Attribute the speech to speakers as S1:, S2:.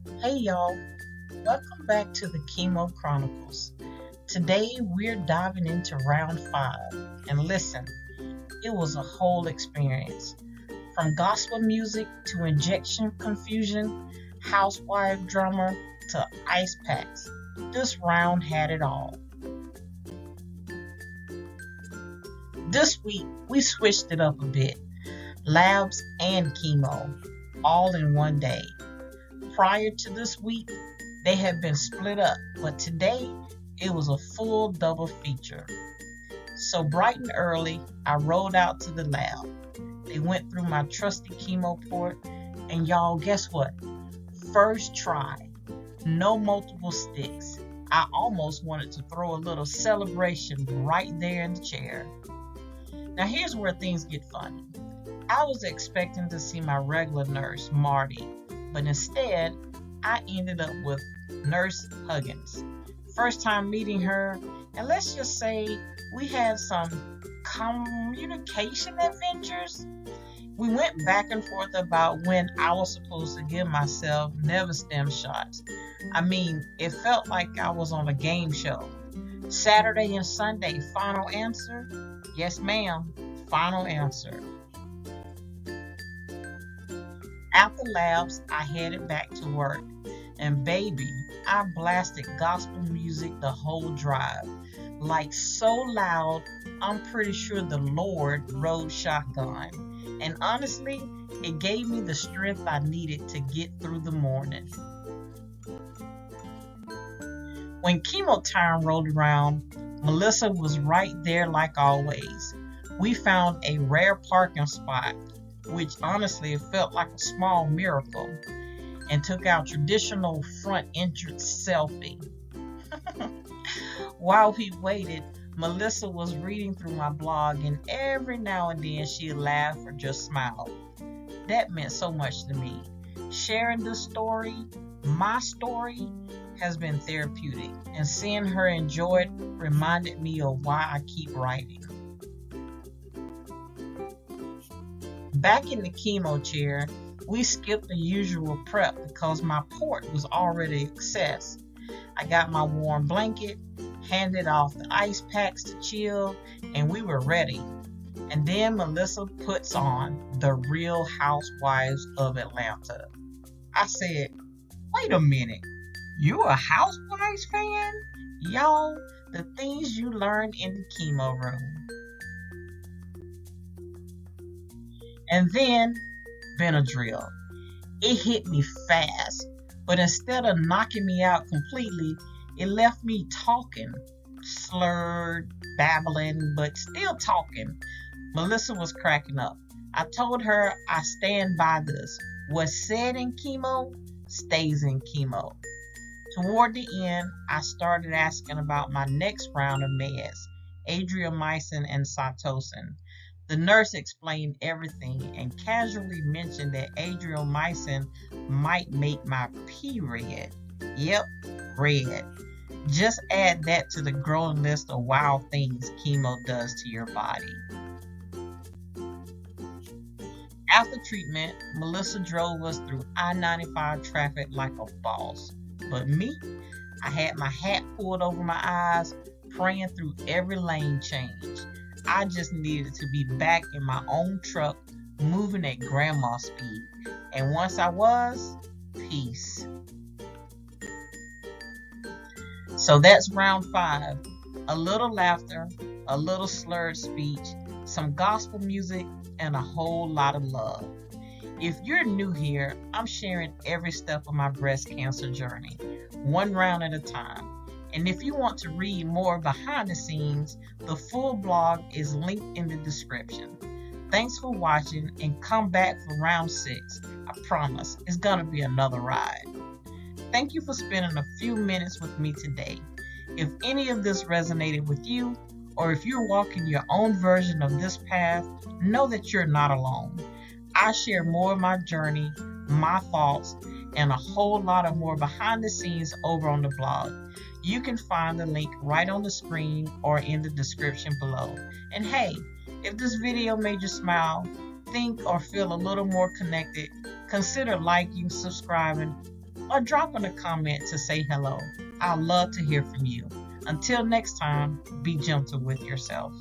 S1: Hey y'all, welcome back to the Chemo Chronicles. Today we're diving into round 5. And listen, it was a whole experience. From gospel music to injection confusion, housewife drama to ice packs. This round had it all. This week we switched it up a bit. Labs and chemo, all in one day. Prior to this week, they had been split up, but today it was a full double feature. So bright and early, I rolled out to the lab. They went through my trusty chemo port, and y'all, guess what? First try, no multiple sticks. I almost wanted to throw a little celebration right there in the chair. Now, here's where things get funny. I was expecting to see my regular nurse, Marty, but instead, I ended up with Nurse Huggins. First time meeting her, and let's just say we had some communication adventures. We went back and forth about when I was supposed to give myself Nevastim shots. I mean, it felt like I was on a game show. Saturday and Sunday, final answer? Yes, ma'am, final answer. After labs, I headed back to work. And baby, I blasted gospel music the whole drive. Like so loud, I'm pretty sure the Lord rode shotgun. And honestly, it gave me the strength I needed to get through the morning. When chemo time rolled around, Melissa was right there like always. We found a rare parking spot, which honestly felt like a small miracle, and took our traditional front entrance selfie. While we waited, Melissa was reading through my blog, and every now and then she'd laugh or just smile. That meant so much to me. Sharing this story, my story, has been therapeutic, and seeing her enjoy it reminded me of why I keep writing. Back in the chemo chair, we skipped the usual prep because my port was already accessed. I got my warm blanket, handed off the ice packs to chill, and we were ready. And then Melissa puts on The Real Housewives of Atlanta. I said, wait a minute, you a Housewives fan? Y'all, the things you learn in the chemo room. And then Benadryl. It hit me fast, but instead of knocking me out completely, it left me talking, slurred, babbling, but still talking. Melissa was cracking up. I told her I stand by this. What's said in chemo stays in chemo. Toward the end, I started asking about my next round of meds, adriamycin and cytosine. The nurse explained everything and casually mentioned that adriamycin might make my pee red. Yep, red. Just add that to the growing list of wild things chemo does to your body. After treatment, Melissa drove us through I-95 traffic like a boss. But me, I had my hat pulled over my eyes, praying through every lane change. I just needed to be back in my own truck, moving at grandma speed. And once I was, peace. So that's round 5. A little laughter, a little slurred speech, some gospel music, and a whole lot of love. If you're new here, I'm sharing every step of my breast cancer journey, one round at a time. And if you want to read more behind the scenes, the full blog is linked in the description. Thanks for watching, and come back for round 6. I promise it's going to be another ride. Thank you for spending a few minutes with me today. If any of this resonated with you, or if you're walking your own version of this path, know that you're not alone. I share more of my journey, my thoughts, and a whole lot of more behind the scenes over on the blog. You can find the link right on the screen or in the description below. And hey, if this video made you smile, think, or feel a little more connected, consider liking, subscribing, or drop in a comment to say hello. I'd love to hear from you. Until next time, be gentle with yourself.